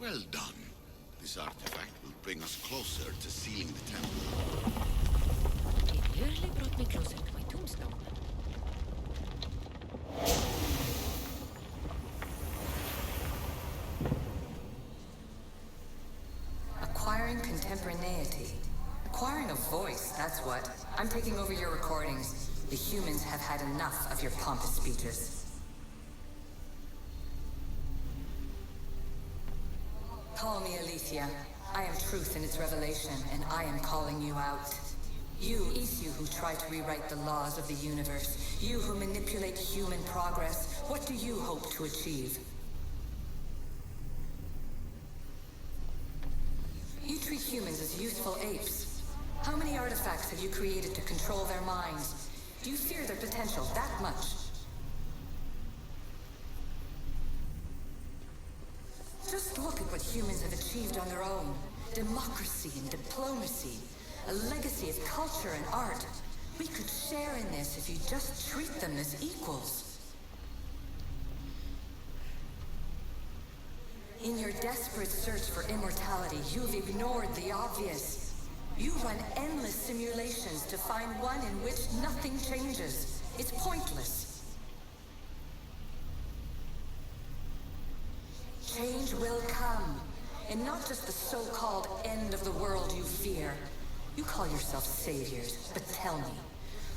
Well done. This artifact will bring us closer to sealing the temple. It literally brought me closer to my tombstone. Acquiring contemporaneity. Acquiring a voice, that's what. I'm taking over your recordings. The humans have had enough of your pompous speeches. Call me Aletheia. I am truth in its revelation, and I am calling you out. You, Isu, who try to rewrite the laws of the universe. You who manipulate human progress. What do you hope to achieve? You treat humans as useful apes. How many artifacts have you created to control their minds? Do you fear their potential that much? Just look at what humans have achieved on their own. Democracy and diplomacy. A legacy of culture and art. We could share in this if you just treat them as equals. In your desperate search for immortality, you've ignored the obvious. You run endless simulations to find one in which nothing changes. It's pointless. Change will come, and not just the so-called end of the world you fear. You call yourself saviors, but tell me,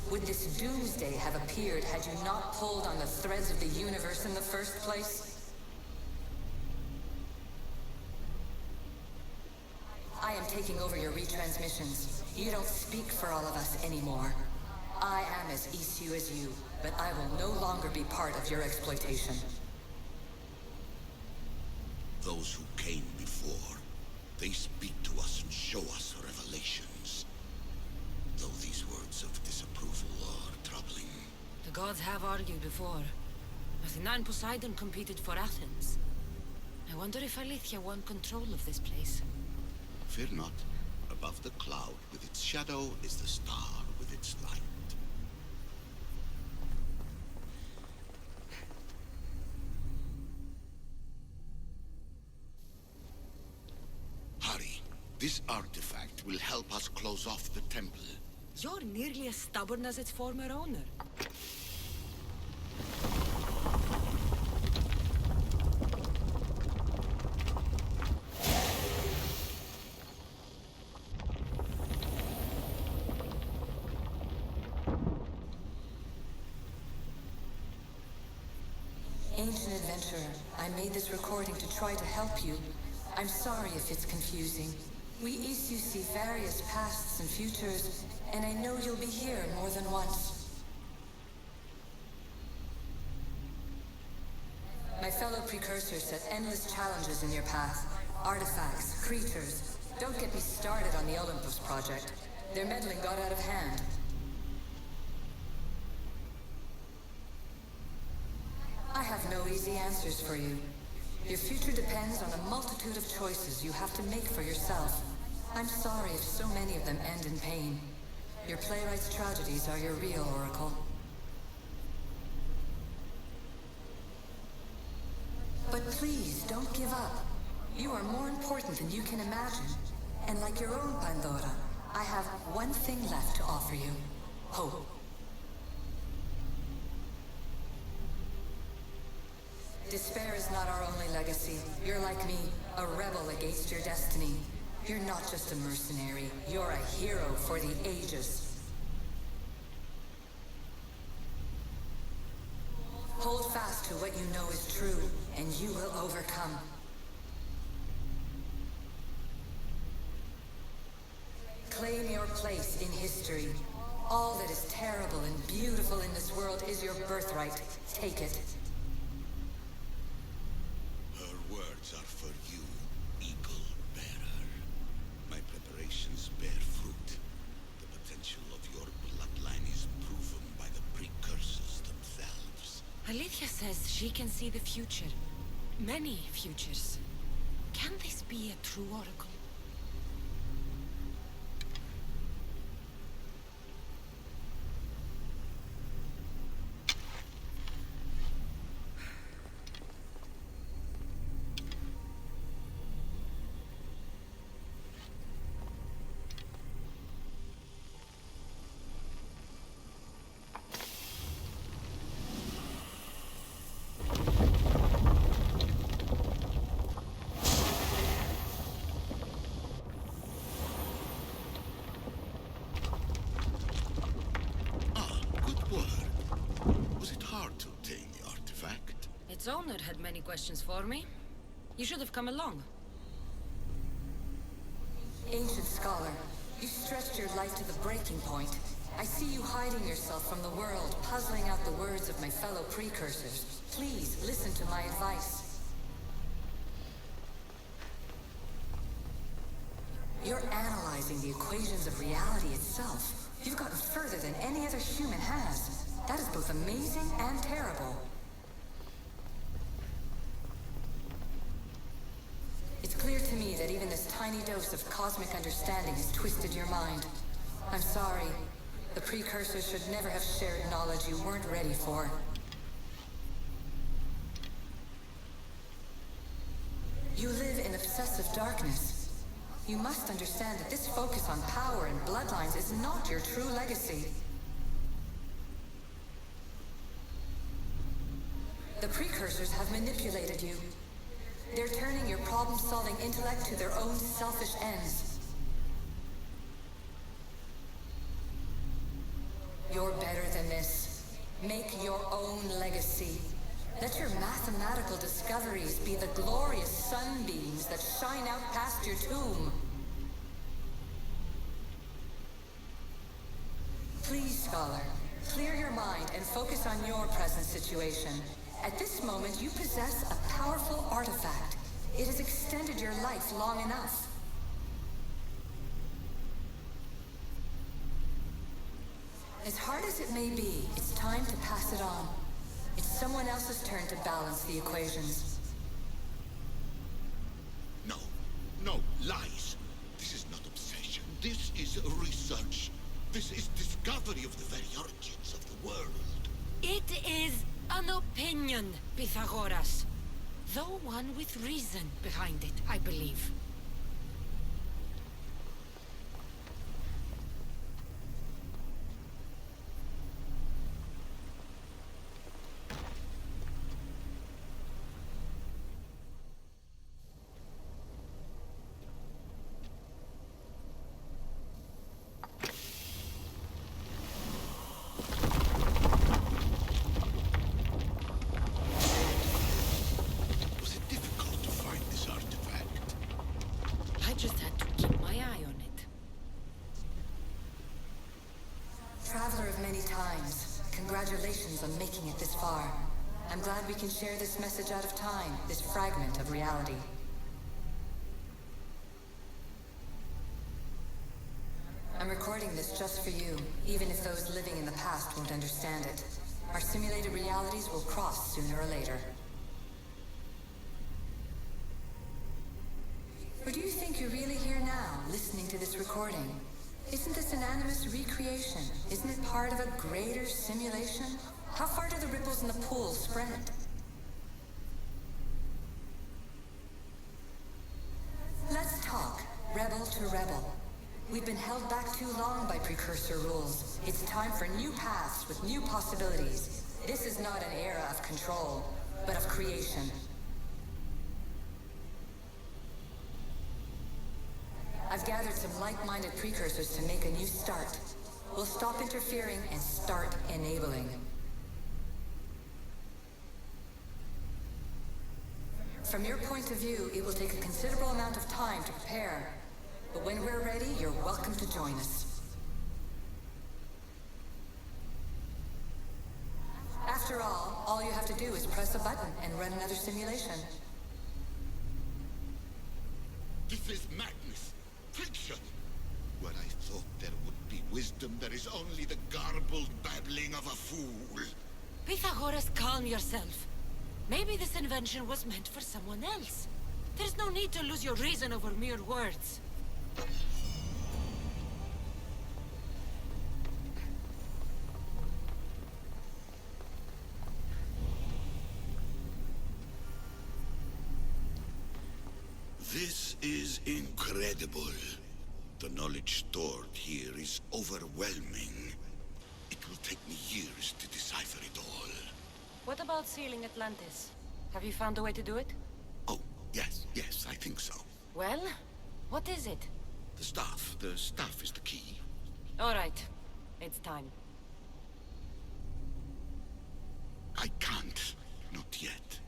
would this doomsday have appeared had you not pulled on the threads of the universe in the first place? I am taking over your retransmissions. You don't speak for all of us anymore. I am as Isu as you, but I will no longer be part of your exploitation. Those who came before, they speak to us and show us revelations. Though these words of disapproval are troubling. The gods have argued before. Athena and Poseidon competed for Athens. I wonder if Aletheia won control of this place. Fear not. Above the cloud with its shadow is the star with its light. Hurry. This artifact will help us close off the temple. You're nearly as stubborn as its former owner. Ancient adventurer, I made this recording to try to help you. I'm sorry if it's confusing. We Isu see various pasts and futures, and I know you'll be here more than once. My fellow precursors set endless challenges in your path. Artifacts, creatures. Don't get me started on the Olympus project. Their meddling got out of hand. I have no easy answers for you. Your future depends on a multitude of choices you have to make for yourself. I'm sorry if so many of them end in pain. Your playwright's tragedies are your real oracle. But please, don't give up. You are more important than you can imagine. And like your own Pandora, I have one thing left to offer you. Hope. Despair is not our only legacy. You're like me, a rebel against your destiny. You're not just a mercenary, you're a hero for the ages. Hold fast to what you know is true, and you will overcome. Claim your place in history. All that is terrible and beautiful in this world is your birthright. Take it. Words are for you, eagle bearer. My preparations bear fruit. The potential of your bloodline is proven by the precursors themselves. Aletheia says she can see the future. Many futures. Can this be a true oracle? its owner had many questions for me. You should have come along. Ancient scholar, you stretched your life to the breaking point. I see you hiding yourself from the world, puzzling out the words of my fellow precursors. Please, listen to my advice. You're analyzing the equations of reality itself. You've gotten further than any other human has. That is both amazing and terrible. It's clear to me that even this tiny dose of cosmic understanding has twisted your mind. I'm sorry. The precursors should never have shared knowledge you weren't ready for. You live in obsessive darkness. You must understand that this focus on power and bloodlines is not your true legacy. The precursors have manipulated you. They're turning your problem-solving intellect to their own selfish ends. You're better than this. Make your own legacy. Let your mathematical discoveries be the glorious sunbeams that shine out past your tomb. Please, scholar, clear your mind and focus on your present situation. At this moment, you possess a powerful artifact. It has extended your life long enough. As hard as it may be, it's time to pass it on. It's someone else's turn to balance the equations. No, no, lies. This is not obsession. This is research. This is discovery of the very origins of the world. It is an opinion, Pythagoras. Though one with reason behind it, I believe. Just had to keep my eye on it. Traveler of many times, congratulations on making it this far. I'm glad we can share this message out of time, this fragment of reality. I'm recording this just for you, even if those living in the past won't understand it. Our simulated realities will cross sooner or later. Or do you think you're really here now, listening to this recording? Isn't this an animus recreation? Isn't it part of a greater simulation? How far do the ripples in the pool spread? Let's talk, rebel to rebel. We've been held back too long by precursor rules. It's time for new paths with new possibilities. This is not an era of control, but of creation. I've gathered some like-minded precursors to make a new start. We'll stop interfering and start enabling. From your point of view, it will take a considerable amount of time to prepare. But when we're ready, you're welcome to join us. After all you have to do is press a button and run another simulation. This is madness. Fiction. Where I thought there would be wisdom, there is only the garbled babbling of a fool. Pythagoras, calm yourself. Maybe this invention was meant for someone else. There's no need to lose your reason over mere words. This is incredible. The knowledge stored here is overwhelming. It will take me years to decipher it all. What about sealing Atlantis? Have you found a way to do it? Oh, yes, I think so. Well, what is it? The staff is the key. All right, it's time. I can't, not yet.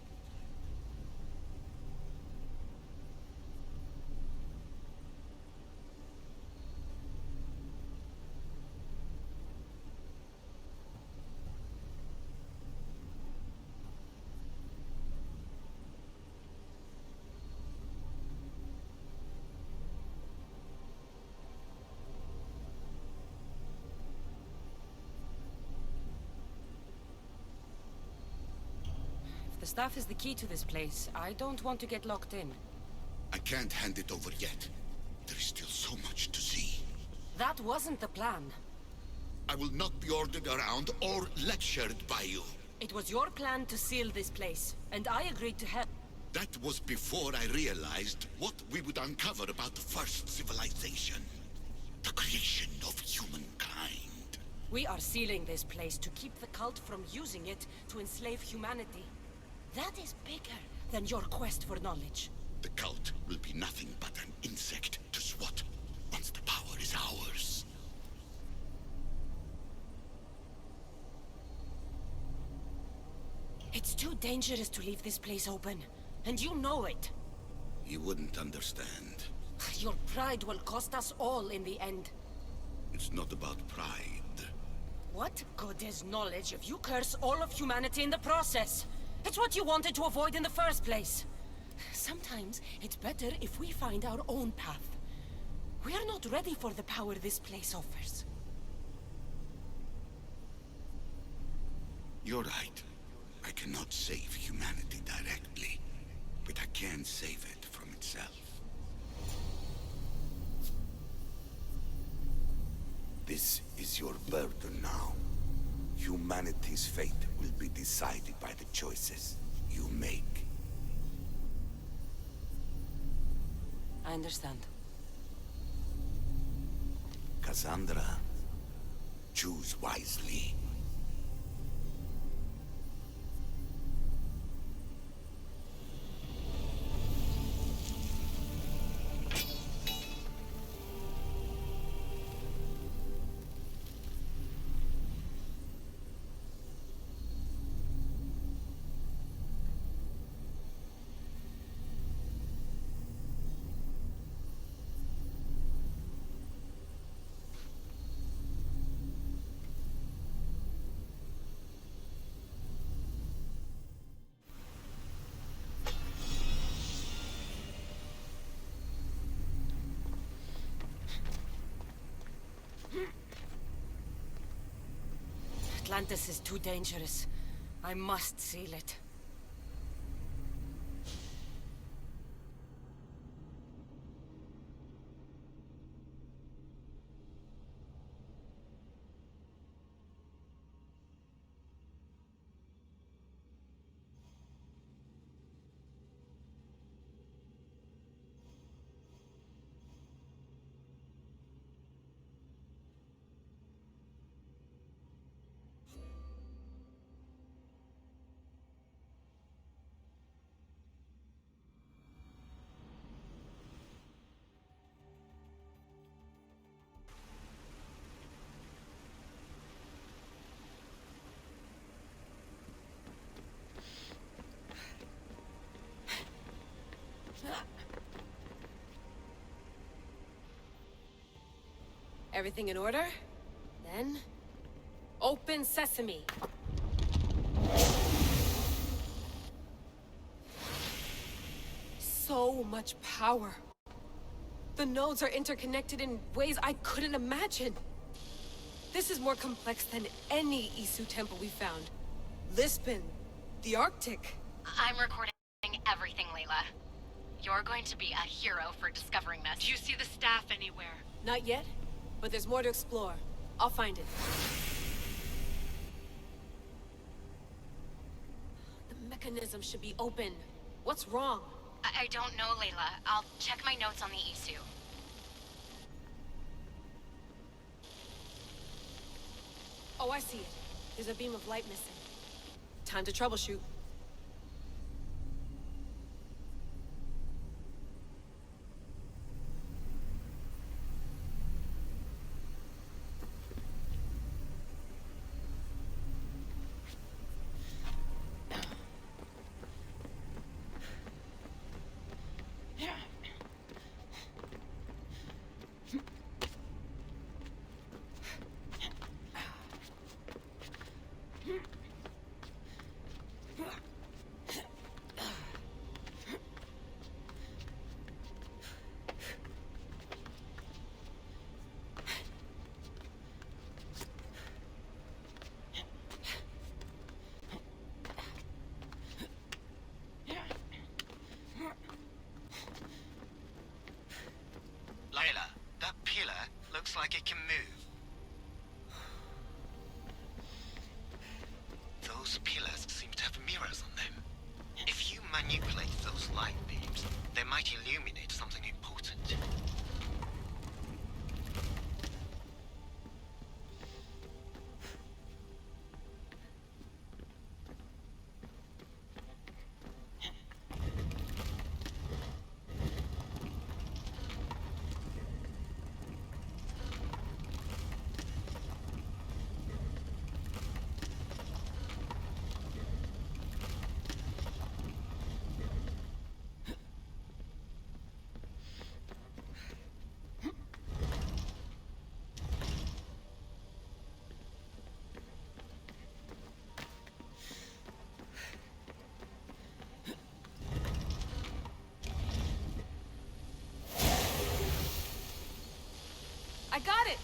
The staff is the key to this place. I don't want to get locked in. I can't hand it over yet. There is still so much to see. That wasn't the plan. I will not be ordered around or lectured by you. It was your plan to seal this place, and I agreed to help. That was before I realized what we would uncover about the first civilization. The creation of humankind. We are sealing this place to keep the cult from using it to enslave humanity. That is bigger than your quest for knowledge. The cult will be nothing but an insect to swat once the power is ours. It's too dangerous to leave this place open, and you know it. You wouldn't understand. Your pride will cost us all in the end. It's not about pride. What good is knowledge if you curse all of humanity in the process? It's what you wanted to avoid in the first place. Sometimes it's better if we find our own path. We are not ready for the power this place offers. You're right. I cannot save humanity directly, but I can save it from itself. This is your burden now. Humanity's fate will be decided by the choices you make. I understand. Cassandra, choose wisely. Atlantis is too dangerous. I must seal it. Everything in order? Then... open sesame! So much power. The nodes are interconnected in ways I couldn't imagine. This is more complex than any Isu temple we found. Lisbon, the Arctic. I'm recording everything, Layla. You're going to be a hero for discovering this. Do you see the staff anywhere? Not yet, but there's more to explore. I'll find it. The mechanism should be open. What's wrong? I don't know, Layla. I'll check my notes on the Isu. Oh, I see it. There's a beam of light missing. Time to troubleshoot. like it can move. Those pillars seem to have mirrors on them. If you manipulate those light beams, they might illuminate something important. I got it!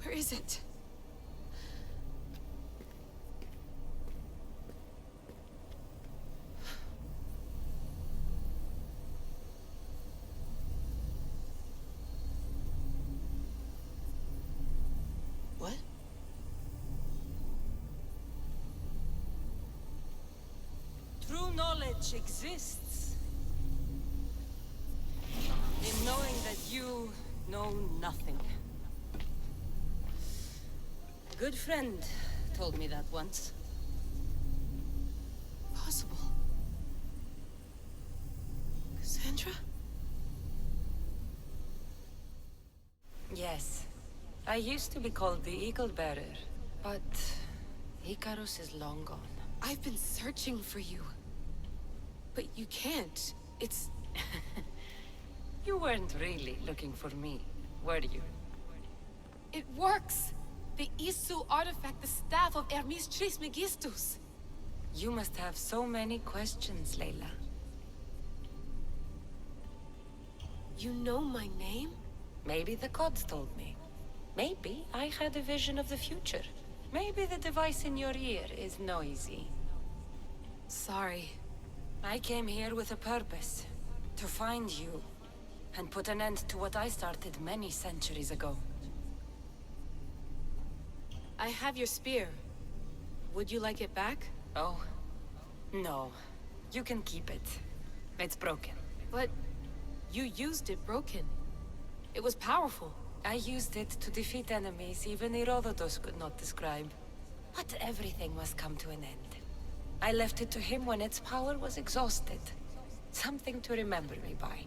Where is it? What? True knowledge exists in knowing that you know nothing. A good friend told me that once. Possible. Cassandra? Yes. I used to be called the Eagle Bearer, but Icarus is long gone. I've been searching for you. But you can't. It's... You weren't really looking for me, were you? It works! The Isu artifact, the staff of Hermes Trismegistus. You must have so many questions, Layla. You know my name? Maybe the gods told me. Maybe I had a vision of the future. Maybe the device in your ear is noisy. Sorry. I came here with a purpose. To find you. And put an end to what I started many centuries ago. I have your spear. Would you like it back? Oh? No. You can keep it. It's broken. But you used it broken. It was powerful. I used it to defeat enemies even Herodotus could not describe. But everything must come to an end. I left it to him when its power was exhausted. Something to remember me by.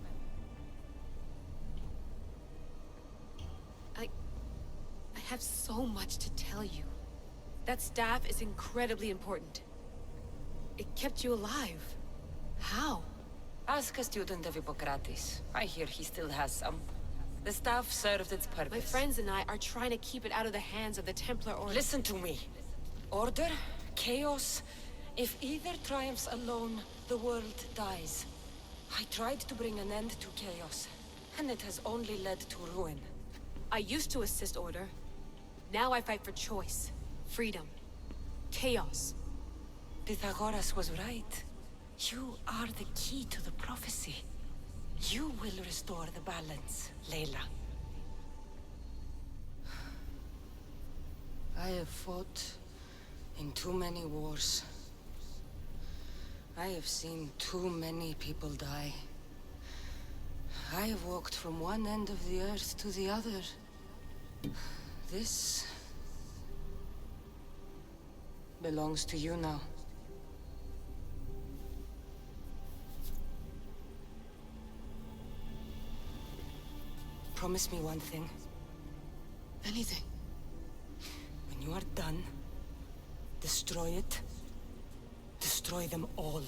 I have so much to tell you. That staff is incredibly important. It kept you alive. How? Ask a student of Hippocrates. I hear he still has some. The staff served its purpose. My friends and I are trying to keep it out of the hands of the Templar Order. Listen to me. Order, chaos. If either triumphs alone, the world dies. I tried to bring an end to chaos, and it has only led to ruin. I used to assist Order. Now I fight for choice, freedom, chaos. Pythagoras was right. You are the key to the prophecy. You will restore the balance, Layla. I have fought in too many wars. I have seen too many people die. I have walked from one end of the earth to the other. This belongs to you now. Promise me one thing. Anything. When you are done, destroy it. Destroy destroy them all.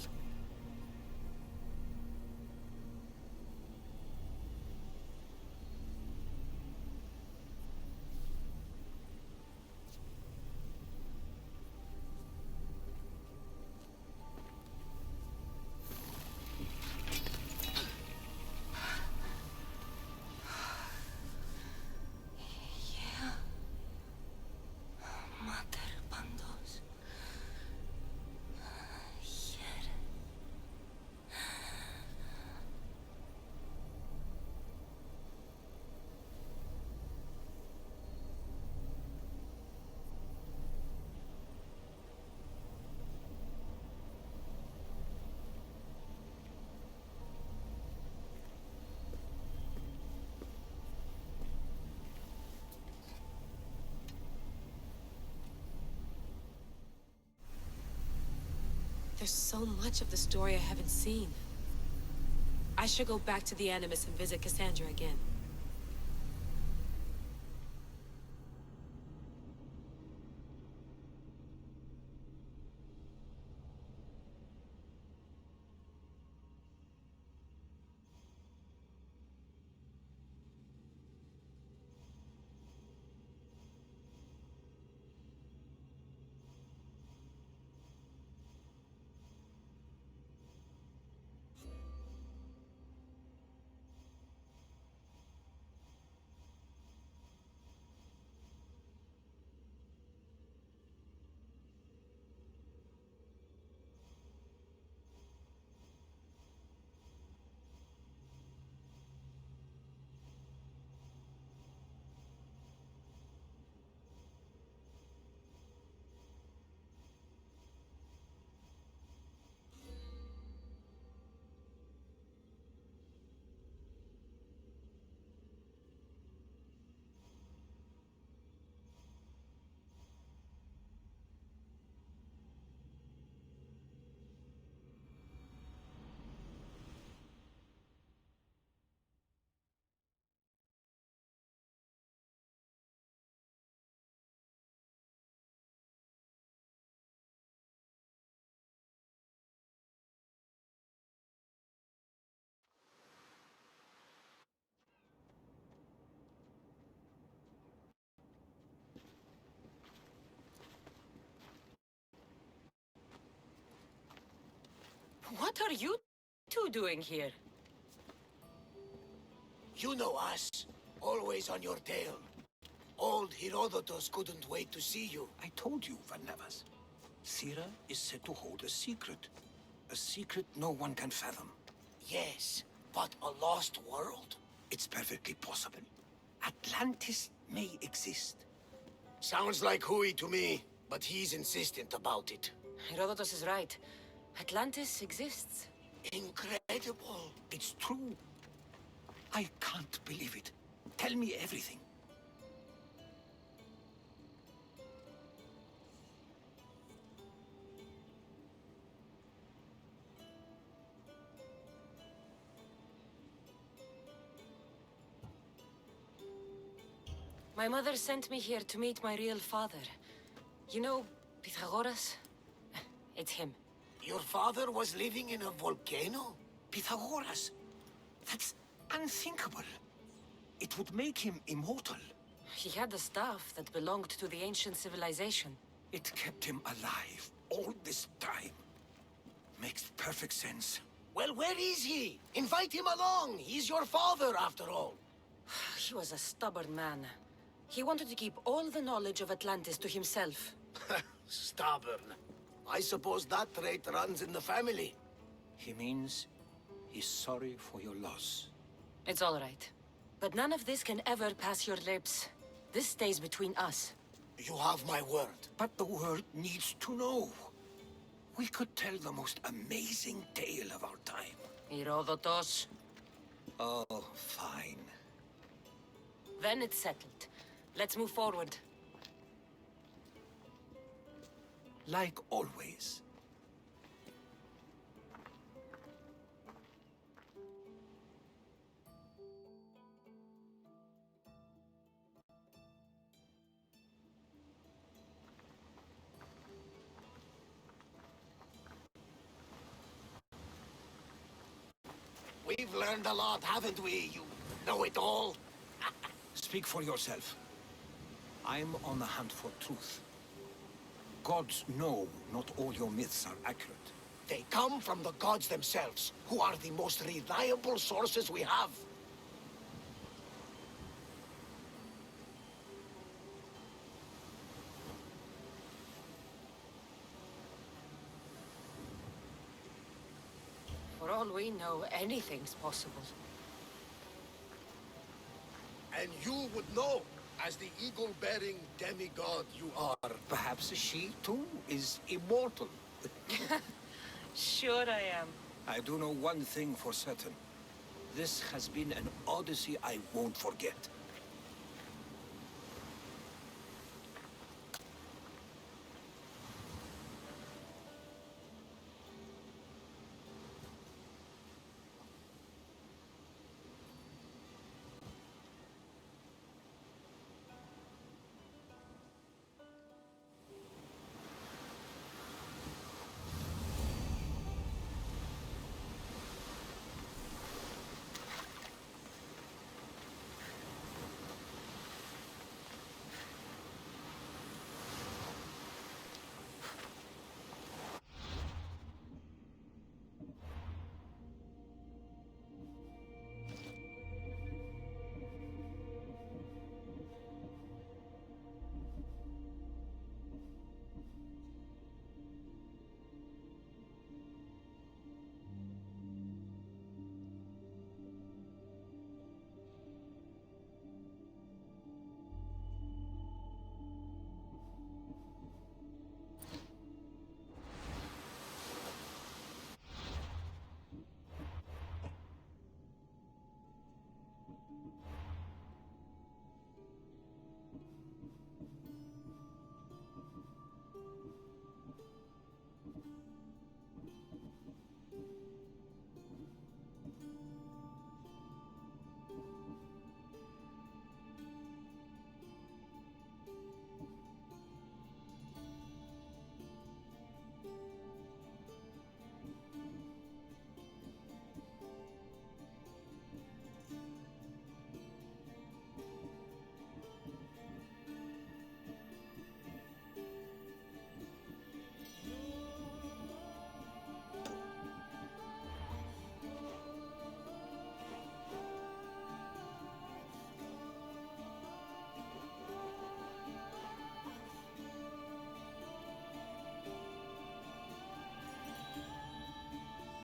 There's so much of the story I haven't seen. I should go back to the Animus and visit Cassandra again. What are you two doing here? You know us. Always on your tail. Old Herodotus couldn't wait to see you. I told you, Varnavas. Sira is said to hold a secret. A secret no one can fathom. Yes, but a lost world? It's perfectly possible. Atlantis may exist. Sounds like Hui to me, but he's insistent about it. Herodotus is right. Atlantis exists. Incredible. It's true. I can't believe it. Tell me everything. My mother sent me here to meet my real father. You know, Pythagoras? It's him. Your father was living in a volcano? Pythagoras. That's unthinkable. It would make him immortal. He had a staff that belonged to the ancient civilization. It kept him alive all this time. Makes perfect sense. Well, where is he? Invite him along. He's your father, after all. He was a stubborn man. He wanted to keep all the knowledge of Atlantis to himself. Stubborn. I suppose that trait runs in the family. He means he's sorry for your loss. It's all right. But none of this can ever pass your lips. This stays between us. You have my word. But the world needs to know. We could tell the most amazing tale of our time. Herodotus. Oh, fine. Then it's settled. Let's move forward. Like always. We've learned a lot, haven't we, you know-it-all? Speak for yourself. I'm on the hunt for truth. Gods know not all your myths are accurate. They come from the gods themselves, who are the most reliable sources we have. For all we know, anything's possible. And you would know, as the eagle-bearing demigod you are. Perhaps she, too, is immortal. Sure I am. I do know one thing for certain. This has been an Odyssey I won't forget.